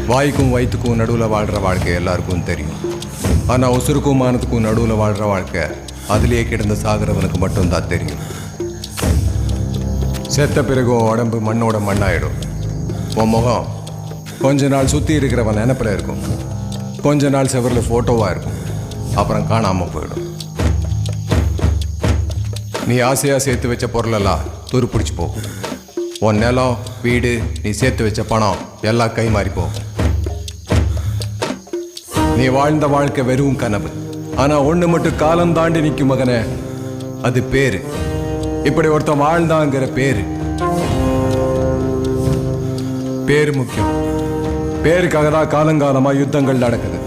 வாய்க்கும் வயிற்றுக்கும் நடுவில் வாழ்கிற வாழ்க்கை எல்லாருக்கும் தெரியும். ஆனால் உசுருக்கும் மானத்துக்கும் நடுவில் வாழ்கிற வாழ்க்கை அதிலேயே கிடந்து சாகிறவனுக்கு மட்டும்தான் தெரியும். செத்த பிறகு உன் உடம்பு மண்ணோட மண்ணாயிடும். உன் முகம் கொஞ்ச நாள் சுற்றி இருக்கிறவன் நினப்பில் இருக்கும், கொஞ்ச நாள் செவரில் ஃபோட்டோவாக இருக்கும், அப்புறம் காணாமல் போயிடும். நீ ஆசையாக சேர்த்து வச்ச பொருளெல்லாம் துரு பிடிச்சி போகும். உன் நிலம், வீடு, நீ சேர்த்து வச்ச பணம் எல்லாம் கை மாறி போகும். நீ வாழ்ந்த வாழ்க்கை வெறும் கனவு. ஆனால் ஒன்று மட்டும் காலம் தாண்டி நிற்கும் மகனே, அது பேரு. இப்படி ஒருத்தன் வாழ்ந்தாங்கிற பேரு. பேரு முக்கியம். பேருக்காக தான் காலங்காலமாக யுத்தங்கள் நடக்குது.